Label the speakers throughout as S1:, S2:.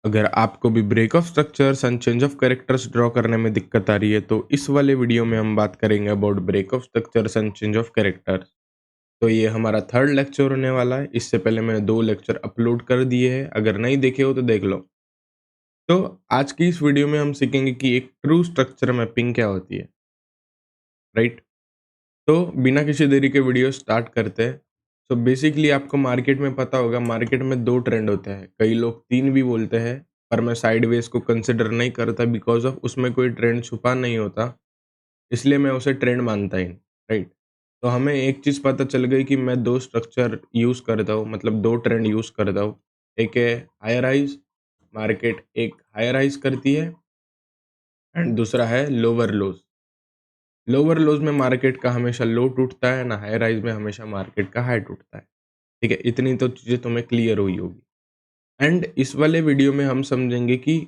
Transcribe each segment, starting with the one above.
S1: अगर आपको भी break of structures and change of characters draw करने में दिक्कत आ रही है तो इस वाले वीडियो में हम बात करेंगे about break of structures and change of characters. तो ये हमारा थर्ड लेक्चर होने वाला है। इससे पहले मैंने 2 लेक्चर अपलोड कर दिए हैं, अगर नहीं देखे हो तो देख लो। तो आज की इस वीडियो में हम सीखेंगे कि एक ट्रू स्ट्रक्चर मैपिंग क्या होती है, राइट? तो बिना किसी देरी के वीडियो स्टार्ट करते हैं। सो बेसिकली आपको मार्केट में पता होगा, मार्केट में 2 ट्रेंड होते हैं, कई लोग 3 भी बोलते हैं, पर मैं साइडवेज को कंसिडर नहीं करता बिकॉज ऑफ उसमें कोई ट्रेंड छुपा नहीं होता, इसलिए मैं उसे ट्रेंड मानता ही नहीं, राइट? तो हमें एक चीज़ पता चल गई कि मैं 2 स्ट्रक्चर यूज़ करता हूँ, मतलब 2 ट्रेंड यूज़ करता हूँ। एक है हायर हाइज, मार्केट एक हायर हाइज करती है, एंड दूसरा है लोअर लोज। लोअर लोज में मार्केट का हमेशा लो टूटता है ना, हाई राइज में हमेशा मार्केट का हाई टूटता है। ठीक है, इतनी तो चीज़ें तुम्हें क्लियर हुई होगी। एंड इस वाले वीडियो में हम समझेंगे कि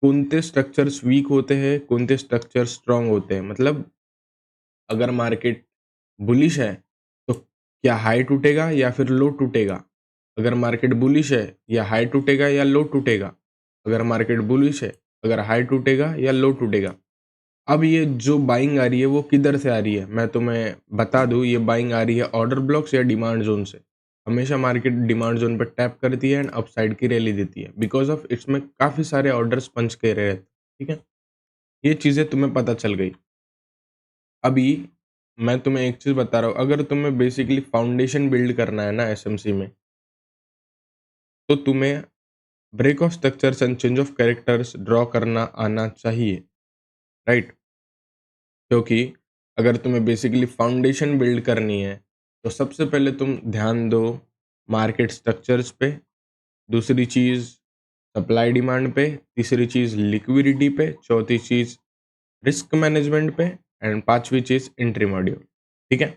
S1: कौनते स्ट्रक्चर्स वीक होते हैं, कौनते स्ट्रक्चर स्ट्रांग होते हैं। मतलब अगर मार्केट बुलिश है तो क्या हाई टूटेगा या फिर लो टूटेगा? अगर मार्केट बुलिश है, या हाई टूटेगा या लो टूटेगा? अगर मार्केट बुलिश है, अगर हाई टूटेगा या लो टूटेगा? अब ये जो बाइंग आ रही है वो किधर से आ रही है, मैं तुम्हें बता दूं। ये बाइंग आ रही है ऑर्डर ब्लॉक्स या डिमांड जोन से। हमेशा मार्केट डिमांड जोन पर टैप करती है एंड अपसाइड की रैली देती है, बिकॉज ऑफ इसमें काफ़ी सारे ऑर्डर्स पंच के रहे। ठीक है, ये चीज़ें तुम्हें पता चल गई। अभी मैं तुम्हें एक चीज़ बता रहा हूँ, अगर तुम्हें बेसिकली फाउंडेशन बिल्ड करना है ना एसएमसी में, तो तुम्हें break of structures and change of characters draw करना आना चाहिए, राइट? क्योंकि अगर तुम्हें बेसिकली फाउंडेशन बिल्ड करनी है तो सबसे पहले तुम ध्यान दो मार्केट स्ट्रक्चर्स पे, दूसरी चीज़ सप्लाई डिमांड पे, तीसरी चीज़ लिक्विडिटी पे, चौथी चीज़ रिस्क मैनेजमेंट पे, एंड पांचवी चीज़ एंट्री मॉड्यूल। ठीक है,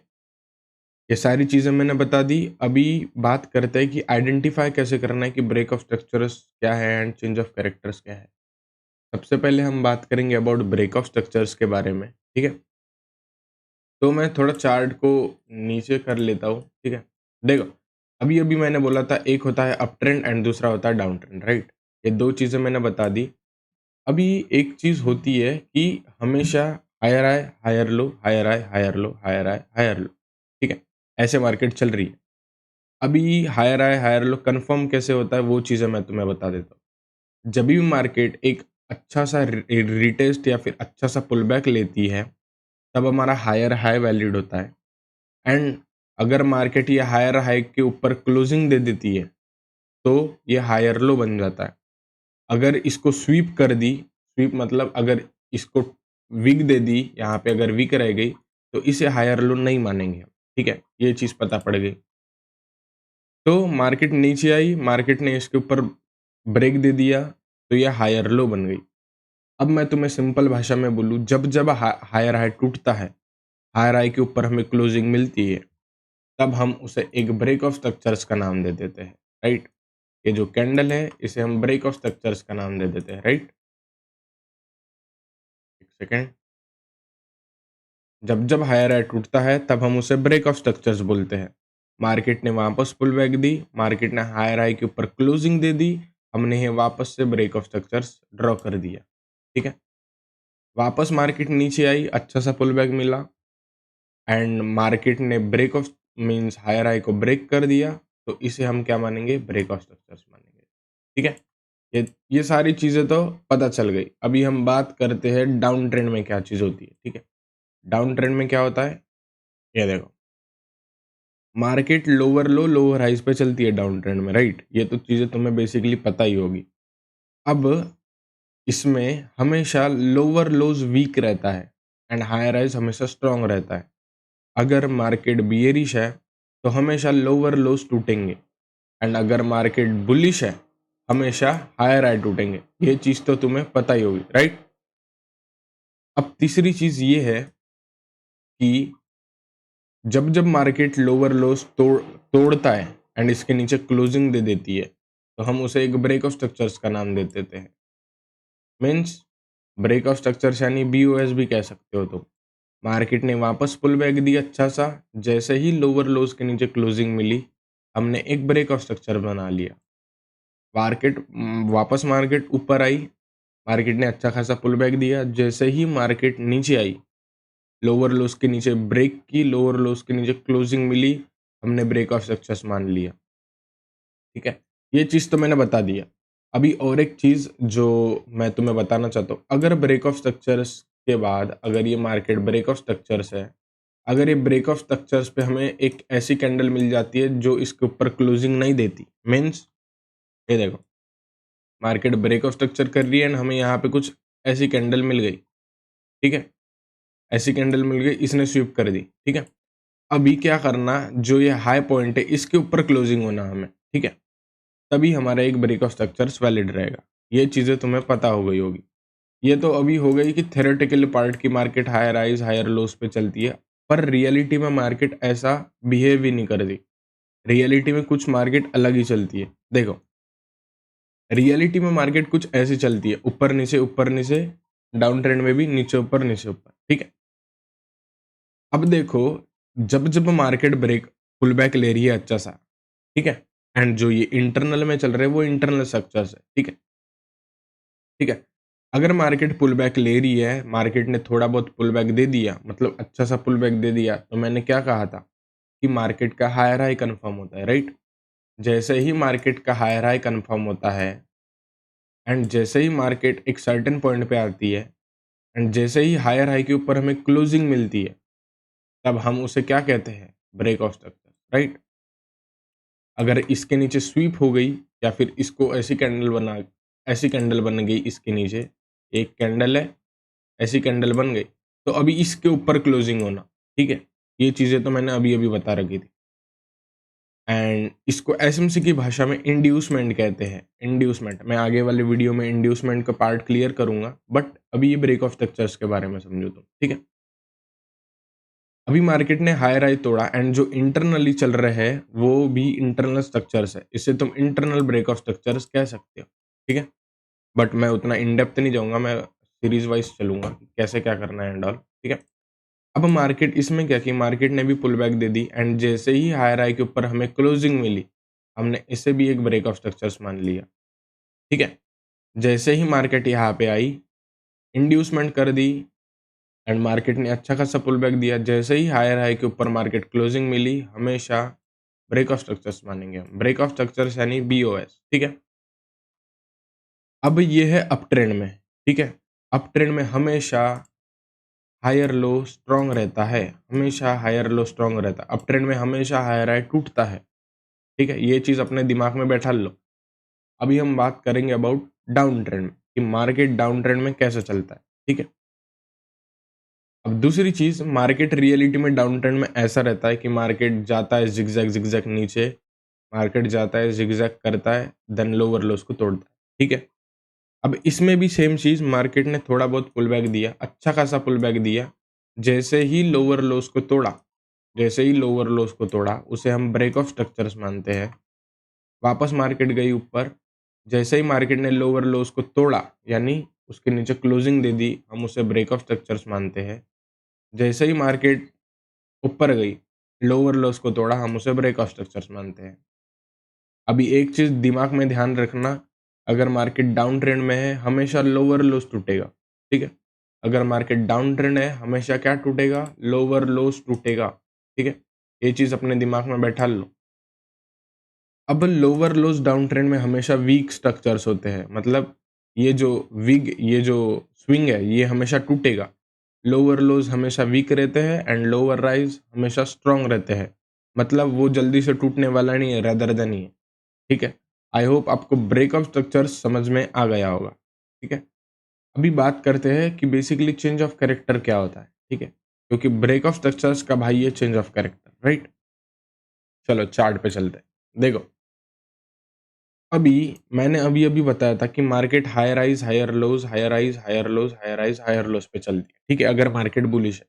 S1: ये सारी चीज़ें मैंने बता दी। अभी बात करते हैं कि आइडेंटिफाई कैसे करना है कि ब्रेक ऑफ स्ट्रक्चर्स क्या है एंड चेंज ऑफ कैरेक्टर्स क्या है। सबसे पहले हम बात करेंगे अबाउट ब्रेक ऑफ स्ट्रक्चर्स के बारे में। ठीक है, तो मैं थोड़ा चार्ट को नीचे कर लेता हूँ। ठीक है, देखो अभी अभी मैंने बोला था एक होता है अप ट्रेंड एंड दूसरा होता है डाउन ट्रेंड, राइट? ये 2 चीज़ें मैंने बता दी। अभी एक चीज़ होती है कि हमेशा higher high higher low, higher high higher low, higher high higher low. ठीक है, ऐसे मार्केट चल रही है। अभी higher high higher low confirm कैसे होता है वो चीज़ें मैं तुम्हें बता देता हूँ। जब भी मार्केट एक अच्छा सा रिटेस्ट या फिर अच्छा सा पुल बैक लेती है, तब हमारा हायर हाई वैलिड होता है। एंड अगर मार्केट ये हायर हाई के ऊपर क्लोजिंग दे देती है तो ये हायर लो बन जाता है। अगर इसको स्वीप कर दी, स्वीप मतलब अगर इसको विक दे दी, यहाँ पे अगर विक रह गई तो इसे हायर लो नहीं मानेंगे हम। ठीक है, ये चीज़ पता पड़ गई। तो मार्केट नीचे आई, मार्केट ने इसके ऊपर ब्रेक दे दिया तो यह हायर लो बन गई। अब मैं तुम्हें सिंपल भाषा में बोलूँ, जब जब हायर हाई टूटता है, हायर हाई के ऊपर हमें क्लोजिंग मिलती है, तब हम उसे एक ब्रेक ऑफ स्ट्रक्चर्स का नाम दे देते हैं, राइट? ये जो कैंडल है इसे हम ब्रेक ऑफ स्ट्रक्चर्स का नाम दे देते हैं, राइट? एक सेकेंड। जब जब हायर हाई टूटता है तब हम उसे ब्रेक ऑफ स्ट्रक्चर्स बोलते हैं। मार्केट ने वापस पुल बैक दी, मार्केट ने हायर हाई के ऊपर क्लोजिंग दे दी, हमने ये वापस से ब्रेक ऑफ स्ट्रक्चर्स ड्रॉ कर दिया। ठीक है, वापस मार्केट नीचे आई, अच्छा सा पुल बैक मिला एंड मार्केट ने break of means higher high को ब्रेक कर दिया, तो इसे हम क्या मानेंगे? ब्रेक ऑफ स्ट्रक्चर्स मानेंगे। ठीक है, ये सारी चीज़ें तो पता चल गई। अभी हम बात करते हैं डाउन ट्रेंड में क्या चीज़ होती है। ठीक है, डाउन ट्रेंड में क्या होता है, ये देखो। Market lower low lower highs पे चलती है डाउन ट्रेंड में, राइट? ये तो चीज़ें तुम्हें बेसिकली पता ही होगी। अब इसमें हमेशा लोअर लोज वीक रहता है एंड हायर हाइज हमेशा स्ट्रांग रहता है। अगर मार्केट बियरिश है तो हमेशा लोअर लोज टूटेंगे, एंड अगर मार्केट बुलिश है हमेशा हायर हाई टूटेंगे। ये चीज़ तो तुम्हें पता ही होगी, राइट? अब तीसरी चीज़ ये है कि जब जब मार्केट लोअर लोज तोड़ता है एंड इसके नीचे क्लोजिंग दे देती है, तो हम उसे एक ब्रेक ऑफ स्ट्रक्चर्स का नाम दे देते हैं। मीन्स ब्रेक ऑफ स्ट्रक्चर्स यानी BOS भी कह सकते हो तुम। मार्केट ने वापस पुल बैक दी अच्छा सा, जैसे ही लोअर लोज के नीचे क्लोजिंग मिली, हमने एक ब्रेक ऑफ स्ट्रक्चर बना लिया। वापस मार्केट ऊपर आई, मार्केट ने अच्छा खासा पुल बैक दिया। जैसे ही मार्केट नीचे आई, लोअर लोस के नीचे ब्रेक की, लोअर लोस के नीचे क्लोजिंग मिली, हमने ब्रेक ऑफ सक्सेस मान लिया। ठीक है, ये चीज तो मैंने बता दिया। अभी और एक चीज जो मैं तुम्हें बताना चाहता हूँ, अगर ब्रेक ऑफ स्ट्रक्चर्स के बाद अगर ये मार्केट ब्रेक ऑफ स्ट्रक्चर्स है, अगर ये ब्रेक ऑफ स्ट्रक्चर्स पे हमें एक ऐसी कैंडल मिल जाती है जो इसके ऊपर क्लोजिंग नहीं देती, मीन्स ये देखो मार्केट ब्रेक ऑफ स्ट्रक्चर कर रही है एंड हमें यहाँ पे कुछ ऐसी कैंडल मिल गई। ठीक है, ऐसी कैंडल मिल गई, इसने स्वीप कर दी। ठीक है, अभी क्या करना, जो ये हाई पॉइंट है इसके ऊपर क्लोजिंग होना हमें। ठीक है, तभी हमारा एक ब्रेक ऑफ स्ट्रक्चर्स वैलिड रहेगा। ये चीज़ें तुम्हें पता हो गई होगी। ये तो अभी हो गई कि थ्योरेटिकल पार्ट की market higher highs higher lows पे चलती है, पर रियलिटी में मार्केट ऐसा बिहेव ही नहीं करती। रियलिटी में कुछ मार्केट अलग ही चलती है। देखो, रियलिटी में मार्केट कुछ ऐसी चलती है, ऊपर नीचे, डाउन ट्रेंड में भी नीचे ऊपर। ठीक है, अब देखो, जब जब मार्केट ब्रेक पुल बैक ले रही है अच्छा सा, ठीक है, एंड जो ये इंटरनल में चल रहे हैं वो इंटरनल स्ट्रक्चर्स है। ठीक है, ठीक है, अगर मार्केट पुल बैक ले रही है, मार्केट ने थोड़ा बहुत पुल बैक दे दिया, मतलब अच्छा सा पुल बैक दे दिया, तो मैंने क्या कहा था कि मार्केट का हायर हाई कंफर्म होता है, राइट। जैसे ही मार्केट का हायर हाई कंफर्म होता है एंड जैसे ही मार्केट एक सर्टेन पॉइंट पे आती है एंड जैसे ही हायर हाई के ऊपर हमें क्लोजिंग मिलती है, तब हम उसे क्या कहते हैं, ब्रेक ऑफ स्ट्रक्चर, राइट। अगर इसके नीचे स्वीप हो गई या फिर इसको ऐसी कैंडल बन गई, इसके नीचे एक कैंडल है, ऐसी कैंडल बन गई, तो अभी इसके ऊपर क्लोजिंग होना। ठीक है, ये चीज़ें तो मैंने अभी अभी बता रखी थी। एंड इसको एसएमसी की भाषा में इंड्यूसमेंट कहते हैं। इंड्यूसमेंट मैं आगे वाले वीडियो में इंड्यूसमेंट का पार्ट क्लियर करूंगा, बट अभी ये ब्रेक ऑफ स्ट्रक्चर्स के बारे में समझो तुम। ठीक है, अभी मार्केट ने हायर हाई तोड़ा एंड जो इंटरनली चल रहे हैं वो भी इंटरनल स्ट्रक्चर्स है, इसे तुम इंटरनल ब्रेक ऑफ स्ट्रक्चर्स कह सकते हो। ठीक है, बट मैं उतना इन डेप्थ नहीं जाऊंगा, मैं सीरीज वाइज चलूंगा कि कैसे क्या करना है एंड ऑल। ठीक है, अब मार्केट इसमें क्या कि मार्केट ने भी पुल बैक दे दी एंड जैसे ही हायर हाई के ऊपर हमें क्लोजिंग मिली, हमने इसे भी एक ब्रेक ऑफ स्ट्रक्चर्स मान लिया। ठीक है, जैसे ही मार्केट यहाँ पे आई, इंड्यूसमेंट कर दी एंड मार्केट ने अच्छा खासा पुल बैक दिया। जैसे ही हायर हाई के ऊपर मार्केट क्लोजिंग मिली, हमेशा ब्रेक ऑफ स्ट्रक्चर्स मानेंगे हम। ब्रेक ऑफ स्ट्रक्चर्स यानी बीओएस। ठीक है, अब ये है अप ट्रेंड में। ठीक है, अप ट्रेंड में हमेशा हायर लो स्ट्रॉन्ग रहता है, हमेशा हायर लो स्ट्रॉन्ग रहता है। अप ट्रेंड में हमेशा हायर हाई टूटता है। ठीक है, ये चीज अपने दिमाग में बैठा लो। अभी हम बात करेंगे अबाउट डाउन ट्रेंड में, कि मार्केट डाउन ट्रेंड में कैसे चलता है। ठीक है, अब दूसरी चीज, मार्केट रियलिटी में डाउन ट्रेंड में ऐसा रहता है कि मार्केट जाता है जिगजैग जिगजैग नीचे, मार्केट जाता है जिगजैग करता है, देन लोअर लोस को तोड़ता है। ठीक है, अब इसमें भी सेम चीज, मार्केट ने थोड़ा बहुत पुल बैक दिया, अच्छा खासा पुल बैक दिया। जैसे ही लोअर लोस को तोड़ा, जैसे ही लोअर लोस को तोड़ा, उसे हम ब्रेक ऑफ स्ट्रक्चर्स मानते हैं। वापस मार्केट गई ऊपर, जैसे ही मार्केट ने लोअर लोस को तोड़ा, यानी उसके नीचे क्लोजिंग दे दी, हम उसे ब्रेक ऑफ स्ट्रक्चर्स मानते हैं। जैसे ही मार्केट ऊपर गई, लोअर लोस को तोड़ा, हम उसे ब्रेक ऑफ स्ट्रक्चर्स मानते हैं। अभी एक चीज दिमाग में ध्यान रखना, अगर मार्केट डाउन ट्रेंड में है, हमेशा लोअर लोस टूटेगा। ठीक है, अगर मार्केट डाउन ट्रेंड है, हमेशा क्या टूटेगा, लोअर लोस टूटेगा। ठीक है, ये चीज अपने दिमाग में बैठा लो। अब लोअर लोस डाउन ट्रेंड में हमेशा वीक स्ट्रक्चर्स होते हैं, मतलब ये जो स्विंग है ये हमेशा टूटेगा। लोअर लोज हमेशा वीक रहते हैं एंड लोअर राइज हमेशा स्ट्रांग रहते हैं, मतलब वो जल्दी से टूटने वाला नहीं है, रेदर देन ही है। ठीक है, आई होप आपको ब्रेक ऑफ स्ट्रक्चर्स समझ में आ गया होगा। ठीक है, अभी बात करते हैं कि बेसिकली चेंज ऑफ कैरेक्टर क्या होता है। ठीक है, क्योंकि ब्रेक ऑफ स्ट्रक्चर्स का भाई ये चेंज ऑफ कैरेक्टर, राइट। चलो चार्ट पे चलते हैं। देखो, अभी मैंने अभी अभी बताया था कि market higher highs higher lows, higher highs higher lows, higher highs higher lows पे चलती है। ठीक है, अगर मार्केट बुलिश है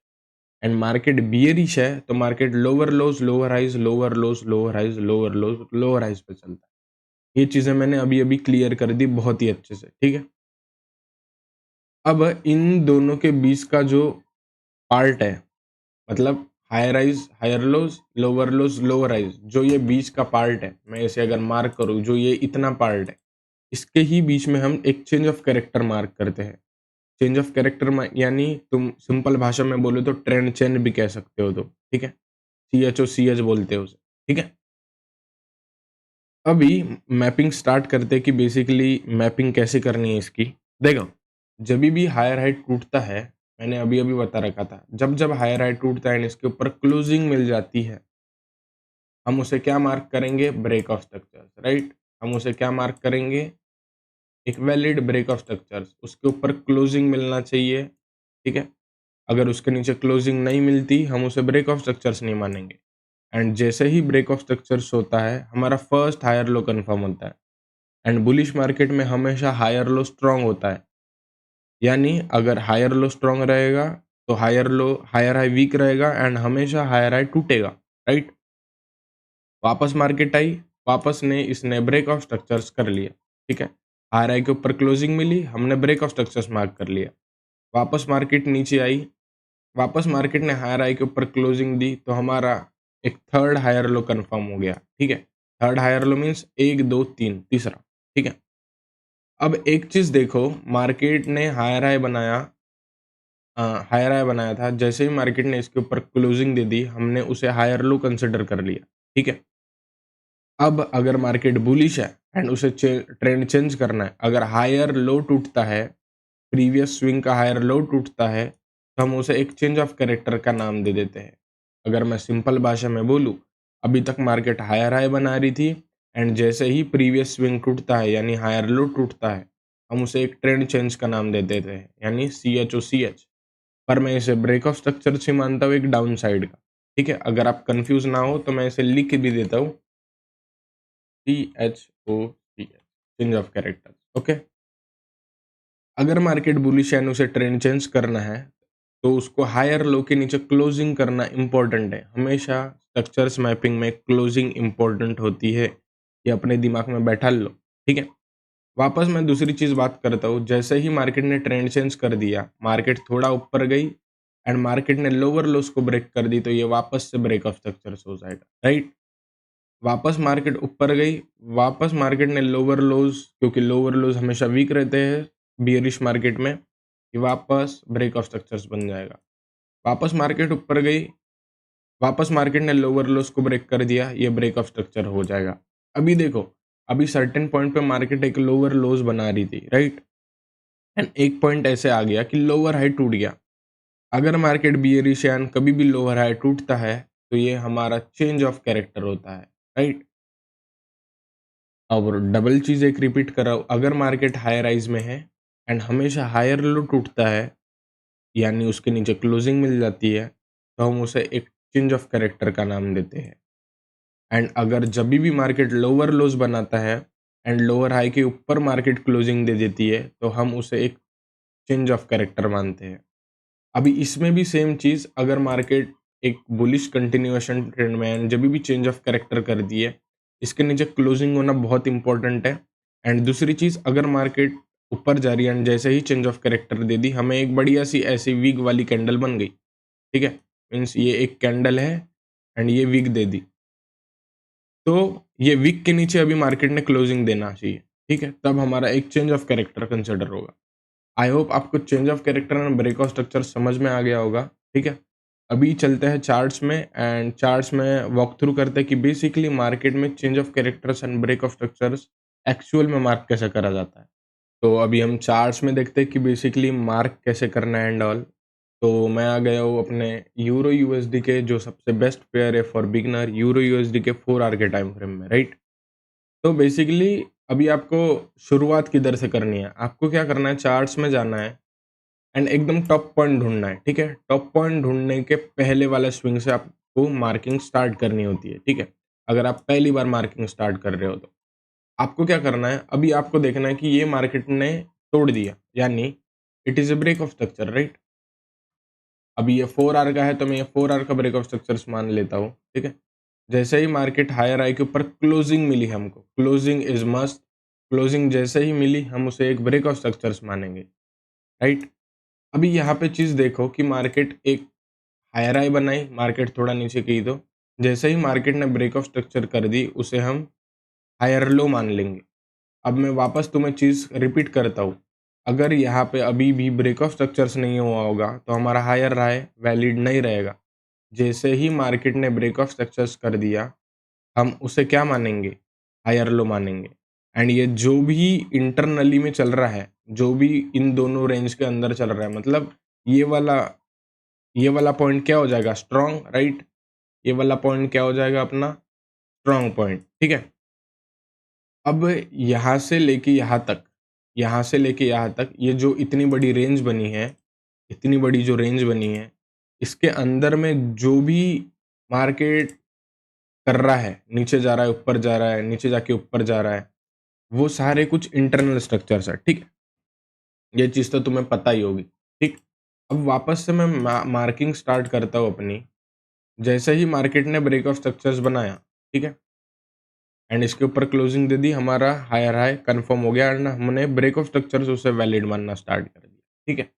S1: एंड मार्केट बियरिश है, तो market lower lows lower highs lower lows lower highs lower lows lower highs पे चलता है। ये चीजें मैंने अभी अभी क्लियर कर दी बहुत ही अच्छे से। ठीक है, अब इन दोनों के बीच का जो पार्ट है, मतलब higher rise higher lows lower highs, जो ये बीच का पार्ट है, मैं इसे अगर मार्क करूँ, जो ये इतना पार्ट है, इसके ही बीच में हम एक चेंज ऑफ कैरेक्टर मार्क करते हैं। चेंज ऑफ कैरेक्टर यानी तुम सिंपल भाषा में बोलो तो ट्रेंड चेंज भी कह सकते हो तुम, ठीक है? CHO बोलते हो उसे, ठीक है? अभी मैपिंग स्टार्ट करते हैं कि बेसिकली मैपिंग कैसे करनी है इसकी। देखो, जभी भी हायर हाई टूटता है, मैंने अभी-अभी बता रखा था, जब-जब हायर हाई टूटता है एंड इसके ऊपर क्लोजिंग मिल जाती है, हम उसे क्या मार्क करेंगे? Break of structures, right? हम उसे क्या मार्क करेंगे? एक वैलिड ब्रेक ऑफ स्ट्रक्चर्स। उसके ऊपर क्लोजिंग मिलना चाहिए, ठीक है? अगर उसके नीचे क्लोजिंग नहीं मिलती, हम उसे ब्रेक ऑफ स्ट्रक्चर्स नहीं मानेंगे। एंड जैसे ही ब्रेक ऑफ स्ट्रक्चर्स होता है, हमारा फर्स्ट हायर लो कंफर्म होता है। एंड बुलिश मार्केट में हमेशा हायर लो स्ट्रांग होता है। यानी अगर हायर लो स्ट्रांग रहेगा, तो हायर हाई वीक रहेगा एंड हमेशा हायर हाई टूटेगा, राइट? वापस मार्केट आई, वापस ने इसने ब्रेक ऑफ स्ट्रक्चर्स कर लिया, ठीक है? हायर हाई के ऊपर क्लोजिंग मिली, हमने ब्रेक ऑफ स्ट्रक्चर्स मार्क कर लिया। वापस मार्केट नीचे आई, वापस मार्केट ने हायर हाई के ऊपर क्लोजिंग दी, तो हमारा एक थर्ड हायर लो कंफर्म हो गया, ठीक है? थर्ड हायर लो मीन्स 1, 2, 3 तीसरा, ठीक है? अब एक चीज़ देखो, मार्केट ने हायर हाई बनाया था, जैसे ही मार्केट ने इसके ऊपर क्लोजिंग दे दी, हमने उसे हायर लो कंसिडर कर लिया, ठीक है? अब अगर मार्केट बुलिश है एंड उसे ट्रेंड चेंज करना है, अगर हायर लो टूटता है, प्रीवियस स्विंग का हायर लो टूटता है, तो हम उसे एक चेंज ऑफ कैरेक्टर का नाम दे देते हैं। अगर मैं सिंपल भाषा में बोलूँ, अभी तक मार्केट हायर हाई बना रही थी एंड जैसे ही प्रीवियस स्विंग टूटता है यानी हायर लो टूटता है, हम उसे एक ट्रेंड चेंज का नाम दे देते हैं, यानी CHO। पर मैं इसे ब्रेक ऑफ स्ट्रक्चर से मानता हूँ एक डाउन साइड का, ठीक है? अगर आप कंफ्यूज ना हो तो मैं इसे लिख भी देता हूँ, CHOCH, change of character, okay? अगर मार्केट बुलिश है, उसे ट्रेंड चेंज करना है, तो उसको हायर लो के नीचे क्लोजिंग करना इम्पोर्टेंट है। हमेशा स्ट्रक्चर्स मैपिंग में क्लोजिंग इम्पोर्टेंट होती है, ये अपने दिमाग में बैठा लो, ठीक है? वापस मैं दूसरी चीज़ बात करता हूँ, जैसे ही मार्केट ने ट्रेंड चेंज कर दिया, मार्केट थोड़ा ऊपर गई एंड मार्केट ने लोअर लोस को ब्रेक कर दी, तो ये वापस से ब्रेक ऑफ स्ट्रक्चर्स हो जाएगा, राइट? वापस मार्केट ऊपर गई, वापस मार्केट ने लोअर लोज, क्योंकि लोअर लोज हमेशा वीक रहते हैं बियरिश मार्केट में, ये वापस ब्रेक ऑफ स्ट्रक्चर्स बन जाएगा। वापस मार्केट ऊपर गई, वापस मार्केट ने लोअर लोस को ब्रेक कर दिया, ये ब्रेक ऑफ स्ट्रक्चर हो जाएगा। अभी देखो, अभी सर्टेन पॉइंट पे मार्केट एक लोअर लोज बना रही थी, राइट? एंड एक पॉइंट ऐसे आ गया कि लोअर हाई टूट गया। अगर मार्केट बियरिश है, कभी भी लोअर हाई टूटता है, तो ये हमारा चेंज ऑफ कैरेक्टर होता है, राइट? और डबल चीज़ एक रिपीट कर रहा हूँ, अगर मार्केट हाई राइज में है एंड हमेशा हायर लो टूटता है, यानी उसके नीचे क्लोजिंग मिल जाती है, तो हम उसे एक चेंज ऑफ कैरेक्टर का नाम देते हैं। एंड अगर जभी भी मार्केट लोअर लोज बनाता है एंड लोअर हाई के ऊपर मार्केट क्लोजिंग दे देती है, तो हम उसे एक चेंज ऑफ कैरेक्टर मानते हैं। अभी इसमें भी सेम चीज़, अगर मार्केट एक बुलिश कंटिन्यूएशन ट्रेंड में है, जब भी चेंज ऑफ कैरेक्टर कर दी है, इसके नीचे क्लोजिंग होना बहुत इंपॉर्टेंट है। एंड दूसरी चीज़, अगर मार्केट ऊपर जा रही है एंड जैसे ही चेंज ऑफ कैरेक्टर दे दी, हमें एक बढ़िया सी ऐसी वीक वाली कैंडल बन गई, ठीक है? मीन्स ये एक कैंडल है एंड ये वीक दे दी, तो ये वीक के नीचे अभी मार्केट ने क्लोजिंग देना चाहिए, ठीक है? तब हमारा एक चेंज ऑफ कैरेक्टर कंसिडर होगा। आई होप आपको change of character and break of structure समझ में आ गया होगा, ठीक है? अभी चलते हैं चार्ट्स में एंड चार्ट्स में वॉक थ्रू करते हैं कि बेसिकली मार्केट में change of characters and break of structures actual में मार्क कैसे करा जाता है। तो अभी हम चार्ट्स में देखते हैं कि बेसिकली मार्क कैसे करना है एंड ऑल। तो मैं आ गया हूँ अपने यूरो यूएसडी के जो सबसे बेस्ट पेयर है फॉर बिगनर, यूरो यूएसडी के 4 आवर के टाइम फ्रेम में, राइट? तो बेसिकली अभी आपको शुरुआत किधर से करनी है, आपको क्या करना है, चार्ट्स में जाना है एंड एकदम टॉप पॉइंट ढूंढना है, ठीक है? टॉप पॉइंट ढूंढने के पहले वाले स्विंग से आपको मार्किंग स्टार्ट करनी होती है, ठीक है? अगर आप पहली बार मार्किंग स्टार्ट कर रहे हो तो आपको क्या करना है, अभी आपको देखना है कि ये मार्केट ने तोड़ दिया, यानी it is a break of structure, right? अभी ये 4 आवर का है, तो मैं ये 4 आवर का ब्रेक ऑफ स्ट्रक्चर्स मान लेता हूँ, ठीक है? जैसे ही मार्केट हायर आई के ऊपर क्लोजिंग मिली हमको, क्लोजिंग इज मस्ट, क्लोजिंग जैसे ही मिली हम उसे एक ब्रेक ऑफ स्ट्रक्चर्स मानेंगे, राइट? अभी यहाँ पे चीज़ देखो कि मार्केट एक हायर हाई बनाई, मार्केट थोड़ा नीचे गई, तो जैसे ही मार्केट ने ब्रेक ऑफ स्ट्रक्चर कर दी, उसे हम हायर लो मान लेंगे। अब मैं वापस तुम्हें चीज़ रिपीट करता हूँ, अगर यहाँ पे अभी भी ब्रेक ऑफ स्ट्रक्चर्स नहीं हुआ होगा तो हमारा हायर राय वैलिड नहीं रहेगा। जैसे ही मार्केट ने ब्रेक ऑफ स्ट्रक्चर्स कर दिया, हम उसे क्या मानेंगे? हायर लो मानेंगे। एंड ये जो भी इंटरनली में चल रहा है, जो भी इन दोनों रेंज के अंदर चल रहा है, मतलब ये वाला ये वाला पॉइंट क्या हो जाएगा? Strong, right? ये वाला पॉइंट क्या हो जाएगा अपना? स्ट्रॉन्ग पॉइंट, ठीक है? अब यहाँ से लेके यहाँ तक, यहाँ से लेके यहाँ तक ये जो इतनी बड़ी रेंज बनी है, इतनी बड़ी जो रेंज बनी है, इसके अंदर में जो भी मार्केट कर रहा है, नीचे जा रहा है, ऊपर जा रहा है, नीचे जाके ऊपर जा रहा है, वो सारे कुछ इंटरनल स्ट्रक्चर्स है, ठीक है? ये चीज़ तो तुम्हें पता ही होगी, ठीक? अब वापस से मैं मार्किंग स्टार्ट करता हूँ अपनी। जैसे ही मार्केट ने ब्रेक ऑफ स्ट्रक्चर्स बनाया, ठीक है? एंड इसके ऊपर क्लोजिंग दे दी, हमारा हायर हाई कंफर्म हो गया एंड हमने ब्रेक ऑफ स्ट्रक्चर्स उसे वैलिड मानना स्टार्ट कर दिया, ठीक है?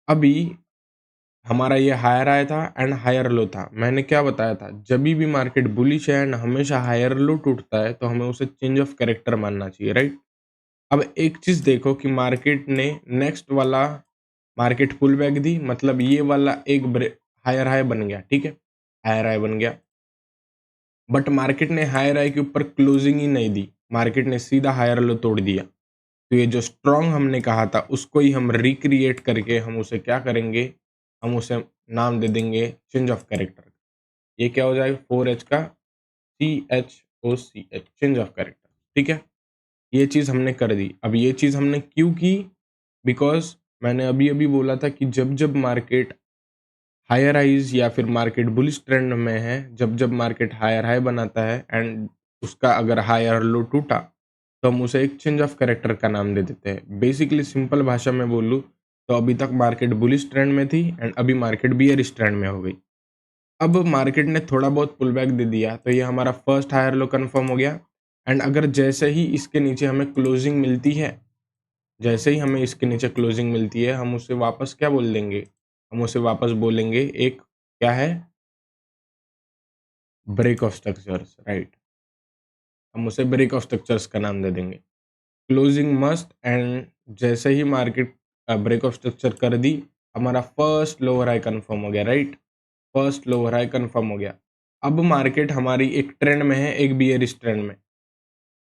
S1: अभी हमारा ये हायर हाई था एंड हायर लो था। मैंने क्या बताया था? जभी भी मार्केट बुलिश है एंड हमेशा हायर लो टूटता है तो हमें उसे चेंज ऑफ कैरेक्टर मानना चाहिए, राइट? अब एक चीज़ देखो कि मार्केट ने नेक्स्ट वाला मार्केट पुल बैक दी, मतलब ये वाला एक हायर हाई बन गया, ठीक है? हायर हाई बन गया, बट मार्केट ने हायर हाई के ऊपर क्लोजिंग ही नहीं दी, मार्केट ने सीधा हायर लो तोड़ दिया। तो ये जो स्ट्रॉन्ग हमने कहा था उसको ही हम रिक्रिएट करके हम उसे क्या करेंगे? हम उसे नाम दे देंगे चेंज ऑफ कैरेक्टर। ये क्या हो जाएगा? 4H का CHOCH, चेंज ऑफ कैरेक्टर, ठीक है? ये चीज़ हमने कर दी। अब ये चीज़ हमने क्यों की? बिकॉज़ मैंने अभी-अभी बोला था कि जब-जब मार्केट हायर हाइज़ या फिर मार्केट बुलिश ट्रेंड में है, जब-जब मार्केट हायर हाई बनाता है एंड उसका अगर हायर लो टूटा, तो हम उसे एक चेंज ऑफ कैरेक्टर का नाम दे देते हैं। बेसिकली सिंपल भाषा में बोलूँ, तो अभी तक मार्केट बुलिश ट्रेंड में थी एंड अभी मार्केट बियरिश ट्रेंड में हो गई। अब मार्केट ने थोड़ा बहुत पुल बैक दे दिया, तो ये हमारा फर्स्ट हायर लो कन्फर्म हो गया एंड अगर जैसे ही इसके नीचे हमें क्लोजिंग मिलती है, जैसे ही हमें इसके नीचे क्लोजिंग मिलती है, हम उसे वापस क्या बोल देंगे? हम उसे वापस बोलेंगे एक क्या है? Break of structures, right? हम उसे ब्रेक ऑफ स्ट्रक्चर्स का नाम दे देंगे। क्लोजिंग मस्ट एंड जैसे ही मार्केट ब्रेक ऑफ स्ट्रक्चर कर दी, हमारा फर्स्ट लोअर हाई कन्फर्म हो गया, right? First lower high confirm हो गया। अब मार्केट हमारी एक ट्रेंड में है, एक बियरिश ट्रेंड में।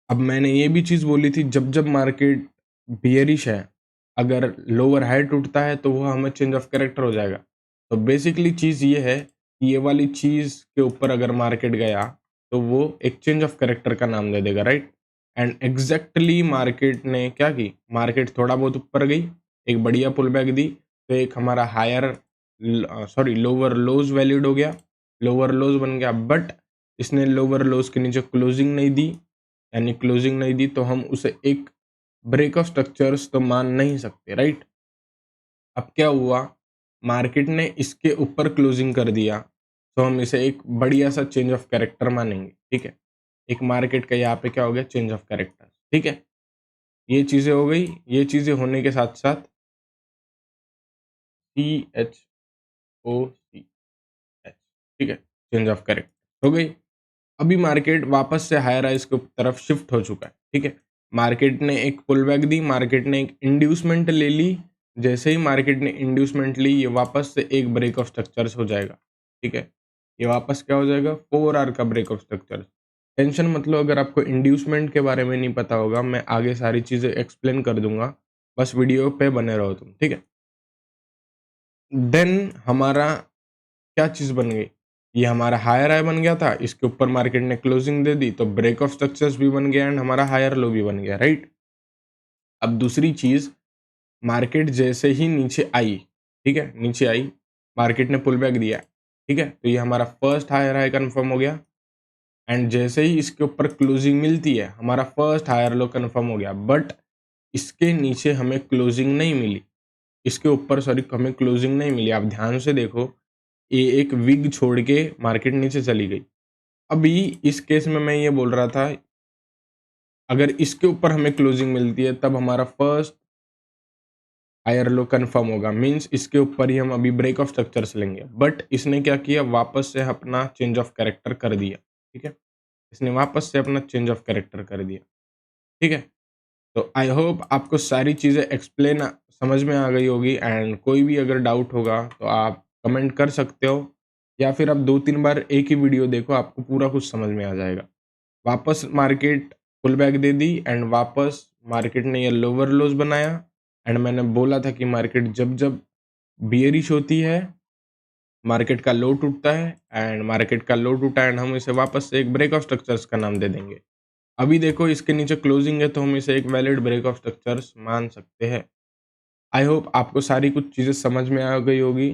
S1: अब मैंने ये भी चीज़ बोली थी, जब-जब मार्केट बियरिश है, अगर लोअर हाई टूटता है तो वो हमें चेंज ऑफ कैरेक्टर हो जाएगा। तो बेसिकली चीज़ ये है कि ये वाली चीज़ के ऊपर अगर मार्केट गया, तो वो एक चेंज ऑफ कैरेक्टर का नाम दे देगा, राइट? एंड एग्ज़ैक्टली मार्केट ने क्या की? मार्केट थोड़ा बहुत ऊपर गई, एक बढ़िया पुल बैक दी, तो एक हमारा लोअर लोज़ वैलिड हो गया, लोअर लोज़ बन गया, बट इसने लोअर लोज़ के नीचे क्लोजिंग नहीं दी, यानी क्लोजिंग नहीं दी तो हम उसे एक ब्रेक ऑफ स्ट्रक्चर्स तो मान नहीं सकते, राइट? अब क्या हुआ? मार्केट ने इसके ऊपर क्लोजिंग कर दिया, तो हम इसे एक बढ़िया सा चेंज ऑफ कैरेक्टर मानेंगे, ठीक है? एक मार्केट का यहाँ पे क्या हो गया? चेंज ऑफ कैरेक्टर, ठीक है? ये चीज़ें हो गई, ये चीज़ें होने के साथ-साथ CHOCH, ठीक है? चेंज ऑफ कैरेक्टर हो गई। अभी मार्केट वापस से हायर राइज की तरफ शिफ्ट हो चुका है, ठीक है? मार्केट ने एक पुल बैक दी, मार्केट ने एक इंड्यूसमेंट ले ली, जैसे ही मार्केट ने इंड्यूसमेंट ली, ये वापस से एक ब्रेक ऑफ स्ट्रक्चर्स हो जाएगा, ठीक है? ये वापस क्या हो जाएगा? 4 आवर का ब्रेक ऑफ स्ट्रक्चर्स। टेंशन मत लो, अगर आपको इंड्यूसमेंट के बारे में नहीं पता होगा, मैं आगे सारी चीज़ें एक्सप्लेन कर दूँगा, बस वीडियो पे बने रहो तुम, ठीक है? देन हमारा क्या चीज़ बन गई? ये हमारा हायर हाई बन गया था, इसके ऊपर मार्केट ने क्लोजिंग दे दी, तो ब्रेक ऑफ स्ट्रक्चर्स भी बन गया एंड हमारा हायर लो भी बन गया, राइट? अब दूसरी चीज़, मार्केट जैसे ही नीचे आई, ठीक है? नीचे आई, मार्केट ने पुल बैक दिया, ठीक है? तो ये हमारा फर्स्ट हायर हाई कन्फर्म हो गया एंड जैसे ही इसके ऊपर क्लोजिंग मिलती है, हमारा फर्स्ट हायर लो कन्फर्म हो गया, बट इसके नीचे हमें क्लोजिंग नहीं मिली, इसके ऊपर सॉरी हमें क्लोजिंग नहीं मिली। आप ध्यान से देखो, ये एक विग छोड़ के मार्केट नीचे चली गई। अभी इस केस में मैं ये बोल रहा था, अगर इसके ऊपर हमें क्लोजिंग मिलती है तब हमारा फर्स्ट हायर लो कन्फर्म होगा, मीन्स इसके ऊपर ही हम अभी ब्रेक ऑफ स्ट्रक्चर्स लेंगे, बट इसने क्या किया? वापस से अपना चेंज ऑफ कैरेक्टर कर दिया, ठीक है? इसने वापस से अपना चेंज ऑफ कैरेक्टर कर दिया, ठीक है? तो आई होप आपको सारी चीज़ें एक्सप्लेन समझ में आ गई होगी, एंड कोई भी अगर डाउट होगा तो आप कमेंट कर सकते हो, या फिर आप 2-3 बार एक ही वीडियो देखो, आपको पूरा कुछ समझ में आ जाएगा। वापस मार्केट पुल बैक दे दी, एंड वापस मार्केट ने ये लोअर लोज बनाया, एंड मैंने बोला था कि मार्केट जब-जब बियरिश होती है, मार्केट का लो टूटता है, एंड मार्केट का लो टूटा एंड हम इसे वापस से एक ब्रेक ऑफ स्ट्रक्चर्स का नाम दे देंगे। अभी देखो इसके नीचे क्लोजिंग है, तो हम इसे एक वैलिड ब्रेक ऑफ स्ट्रक्चर्स मान सकते हैं। आई होप आपको सारी कुछ चीज़ें समझ में आ गई होगी,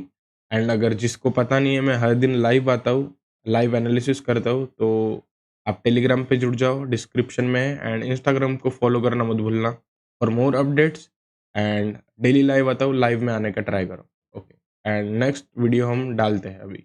S1: एंड अगर जिसको पता नहीं है, मैं हर दिन लाइव आता हूँ, लाइव एनालिसिस करता हूँ, तो आप टेलीग्राम पे जुड़ जाओ, डिस्क्रिप्शन में है, एंड इंस्टाग्राम को फॉलो करना मत भूलना for more updates. And daily live आता हूँ, लाइव में आने का ट्राई करो। ओके, एंड नेक्स्ट वीडियो हम डालते हैं अभी।